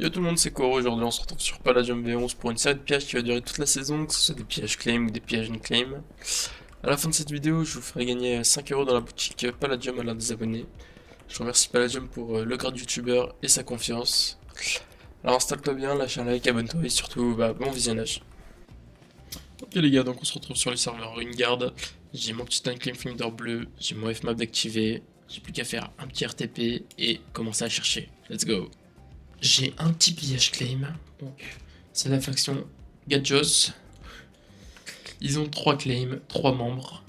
Yo tout le monde, c'est quoi aujourd'hui? On se retrouve sur Palladium V11 pour une série de pièges qui va durer toute la saison, que ce soit des pièges claim ou des pièges claim. À la fin de cette vidéo, je vous ferai gagner 5 euros dans la boutique Palladium à l'un des abonnés. Je remercie Palladium pour le grade youtubeur et sa confiance. Alors installe-toi bien, lâche un like, abonne-toi et surtout, bon visionnage. Ok les gars, donc on se retrouve sur les serveurs Ringard. J'ai mon petit Unclaim Finder bleu, j'ai mon Fmap d'activer. J'ai plus qu'à faire un petit RTP et commencer à chercher. Let's go. J'ai un petit pillage claim, donc c'est la faction Gadjos. Ils ont 3 claims, 3 membres,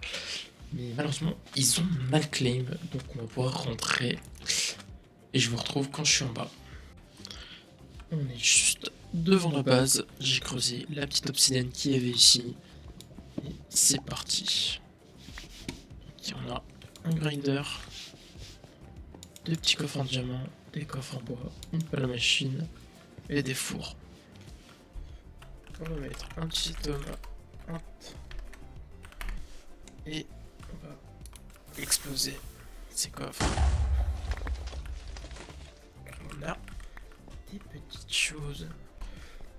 mais malheureusement ils ont mal claim, donc on va pouvoir rentrer. Et je vous retrouve quand je suis en bas. On est juste devant la base, j'ai creusé la petite obsidienne qu'il y avait ici. Et c'est parti. Donc on a un grinder, deux petits coffres en diamant, des coffres en bois, une pelle à machine et des fours. On va mettre un petit tome. Et on va exploser ces coffres. On a des petites choses.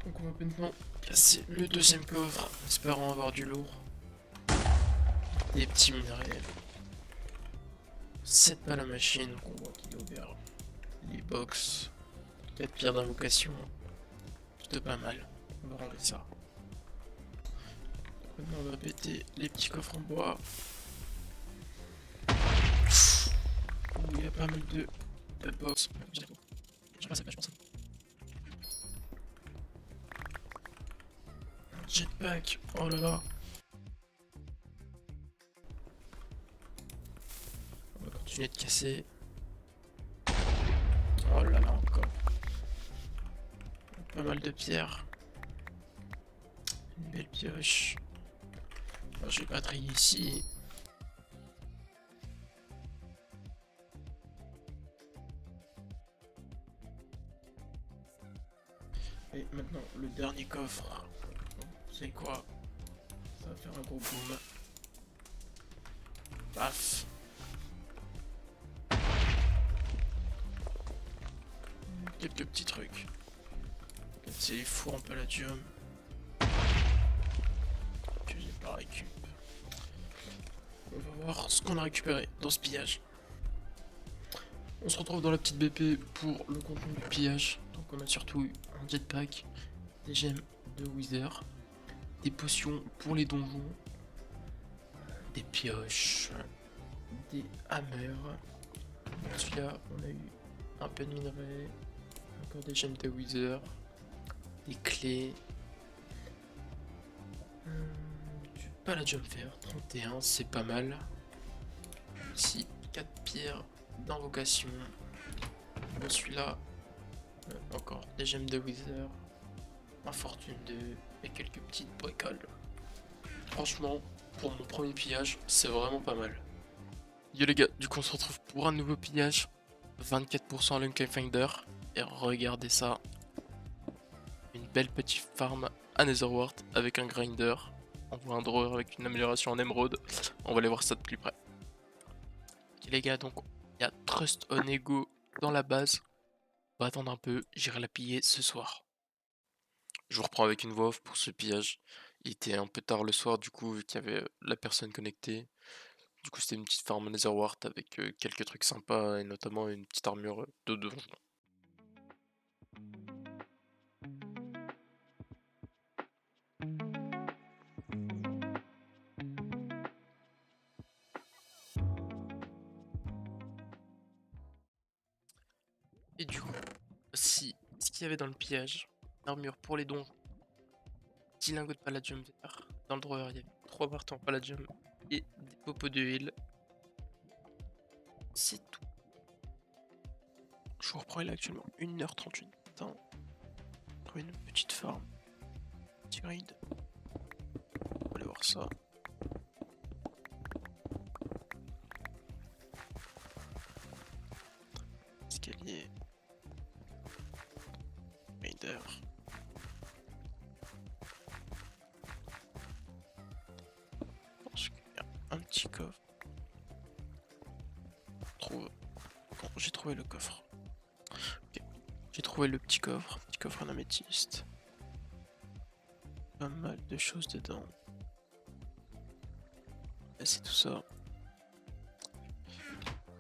Donc on va maintenant casser le deuxième coffre, espérant avoir du lourd. Des petits minerais. 7 balles à machine qu'on voit qu'il est ouvert. Les box. 4 pierres d'invocation. Plutôt pas mal. On va ranger ça. Maintenant on va péter les petits coffres en bois. Il y a pas mal de box. Je passe à je pense. Jetpack. Oh là là. On va continuer de casser. Oh là là, encore. Pas mal de pierres. Une belle pioche. Alors, je vais pas trier ici. Et maintenant, le dernier coffre. Vous savez quoi? Ça va faire un gros boom. Paf. Quelques petits trucs. C'est les fours en palladium. Que j'ai pas récup. On va voir ce qu'on a récupéré dans ce pillage. On se retrouve dans la petite BP pour le contenu du pillage. Donc on a surtout eu un jetpack, des gemmes de Wither, des potions pour les donjons, des pioches, des hammers. Dans celui-là, on a eu un peu de minerai, encore des gemmes de Wither, des clés, du Palladium Fer 31, c'est pas mal. Ici, 4 pierres d'invocation. Dans celui-là, encore des gemmes de Wither, un fortune 2 et quelques petites bricoles. Franchement, pour mon premier pillage, c'est vraiment pas mal. Yo les gars, du coup on se retrouve pour un nouveau pillage. 24% à l'Unclaim Finder. Et regardez ça. Une belle petite farm à Netherwart avec un grinder. On voit un drawer avec une amélioration en émeraude. On va aller voir ça de plus près. Ok les gars, donc il y a Trust on Ego dans la base. On va attendre un peu, j'irai la piller ce soir. Je vous reprends avec une voix off pour ce pillage. Il était un peu tard le soir du coup vu qu'il y avait la personne connectée. Du coup c'était une petite farm Netherwart avec quelques trucs sympas et notamment une petite armure de donjon. Et du coup, si ce qu'il y avait dans le pillage, armure pour les donjons, 10 lingots de palladium vert. Dans le drawer il y avait 3 marteaux en palladium et des popos de heal. C'est tout. Je vous reprends, il est actuellement 1h38 matin. Pour une petite farm. Petit grid. On va aller voir ça. Escalier. Raider. Je pense qu'il y a un petit coffre. Trouve. Bon, j'ai trouvé le coffre. Ok. J'ai trouvé le petit coffre en améthyste. Pas mal de choses dedans. Là, c'est tout ça.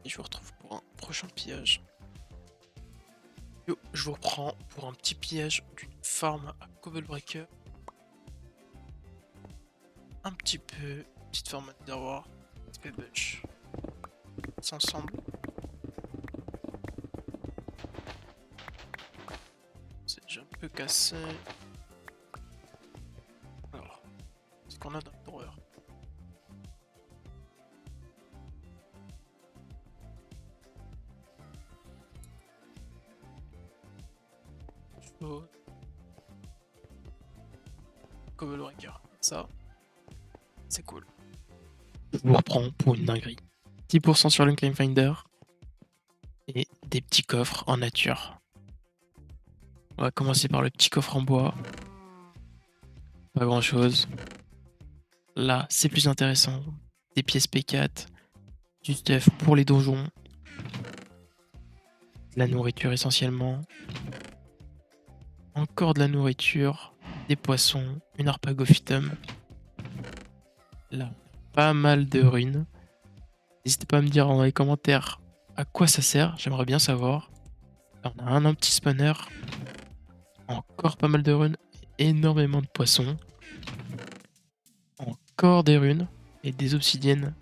Et je vous retrouve pour un prochain pillage. Yo, je vous reprends pour un petit pillage d'une farm à Cobblebreaker. Un petit peu, petite farm à Netherwar, un petit peu bunch. C'est ensemble. C'est déjà un peu cassé. Alors, ce qu'on a dans le drawer. Chose. Cobblebreaker. Ça, c'est cool. Je vous reprends pour une dinguerie. 10% sur l'Unclaim Finder. Et des petits coffres en nature. On va commencer par le petit coffre en bois. Pas grand chose. Là, c'est plus intéressant. Des pièces P4, du stuff pour les donjons, de la nourriture essentiellement, encore de la nourriture, des poissons, une arpagophytum. Là, pas mal de runes. N'hésitez pas à me dire dans les commentaires à quoi ça sert, j'aimerais bien savoir. Là, on a un petit spawner, encore pas mal de runes, énormément de poissons, encore des runes et des obsidiennes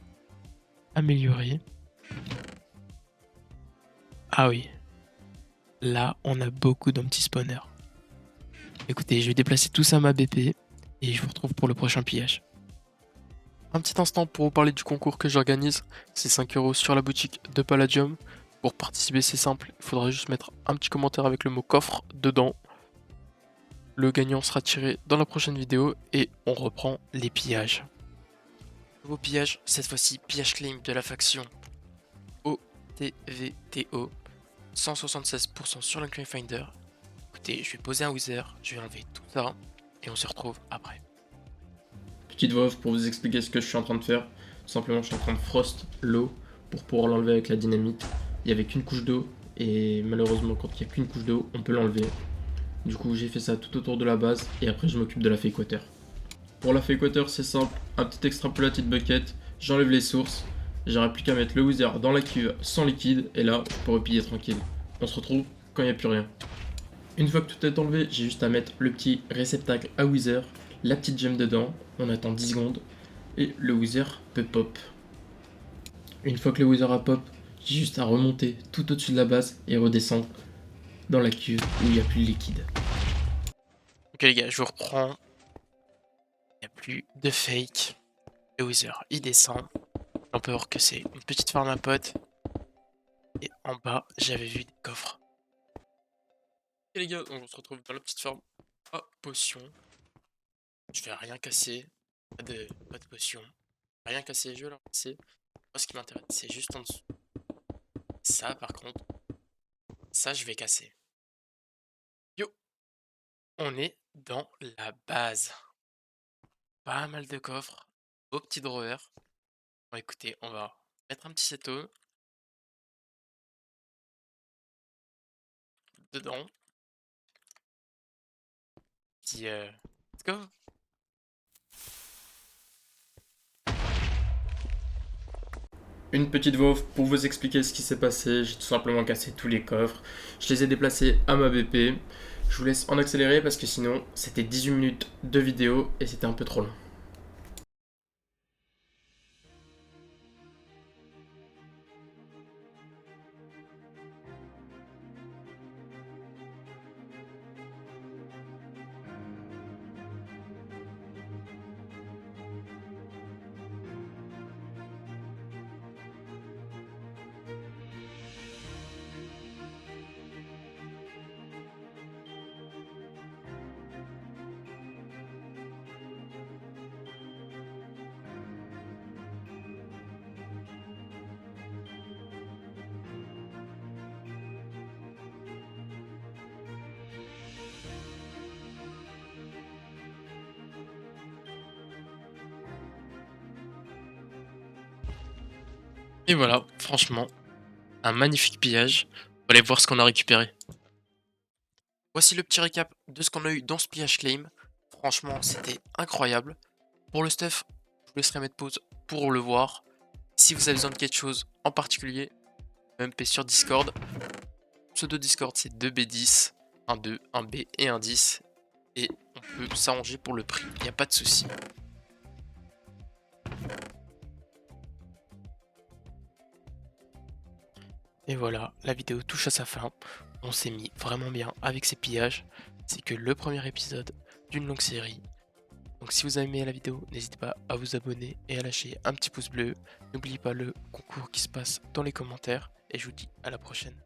améliorées. Ah oui, là on a beaucoup de petits spawners. Écoutez, je vais déplacer tout ça à ma BP et je vous retrouve pour le prochain pillage. Un petit instant pour vous parler du concours que j'organise, c'est 5 € sur la boutique de Palladium. Pour participer, c'est simple, il faudra juste mettre un petit commentaire avec le mot coffre dedans. Le gagnant sera tiré dans la prochaine vidéo et on reprend les pillages. Nouveau pillage, cette fois-ci pillage claim de la faction OTVTO, 176% sur l'Unclaim Finder. Écoutez, je vais poser un wither, je vais enlever tout ça et on se retrouve après. Petite voix off pour vous expliquer ce que je suis en train de faire. Tout simplement, je suis en train de frost l'eau pour pouvoir l'enlever avec la dynamite. Il n'y avait qu'une couche d'eau et malheureusement, quand il n'y a qu'une couche d'eau, on peut l'enlever. Du coup, j'ai fait ça tout autour de la base et après, je m'occupe de la fake water. Pour la fake water, c'est simple, un petit extrapolated bucket, j'enlève les sources, j'aurai plus qu'à mettre le wither dans la cuve sans liquide et là, je pourrai piller tranquille. On se retrouve quand il n'y a plus rien. Une fois que tout est enlevé, j'ai juste à mettre le petit réceptacle à wither, la petite gemme dedans, on attend 10 secondes et le wither peut pop. Une fois que le wither a pop, j'ai juste à remonter tout au-dessus de la base et redescendre dans la cuve où il n'y a plus de liquide. Ok les gars, je vous reprends. Il n'y a plus de fake. Le wither il descend. On peut voir que c'est une petite farm à potes. Et en bas, j'avais vu des coffres. Et les gars, on se retrouve dans la petite farm à potion. Je vais rien casser. Pas de potion. Rien casser, je vais leur casser. Moi, ce qui m'intéresse, c'est juste en dessous. Ça, par contre, ça, je vais casser. Yo! On est dans la base. Pas mal de coffres. Beau petit drawer. Bon, écoutez, on va mettre un petit seto dedans. Petit let's go. Une petite voix off pour vous expliquer ce qui s'est passé. J'ai tout simplement cassé tous les coffres. Je les ai déplacés à ma BP. Je vous laisse en accélérer parce que sinon c'était 18 minutes de vidéo et c'était un peu trop long. Et voilà, franchement, un magnifique pillage. On va aller voir ce qu'on a récupéré. Voici le petit récap de ce qu'on a eu dans ce pillage claim. Franchement, c'était incroyable. Pour le stuff, je vous laisserai mettre pause pour le voir. Si vous avez besoin de quelque chose en particulier, MP sur Discord. Pseudo Discord, c'est 2B10, un 2, un B et un 10. Et on peut s'arranger pour le prix, il n'y a pas de souci. Et voilà, la vidéo touche à sa fin. On s'est mis vraiment bien avec ces pillages. C'est que le premier épisode d'une longue série. Donc si vous avez aimé la vidéo, n'hésitez pas à vous abonner et à lâcher un petit pouce bleu. N'oubliez pas le concours qui se passe dans les commentaires. Et je vous dis à la prochaine.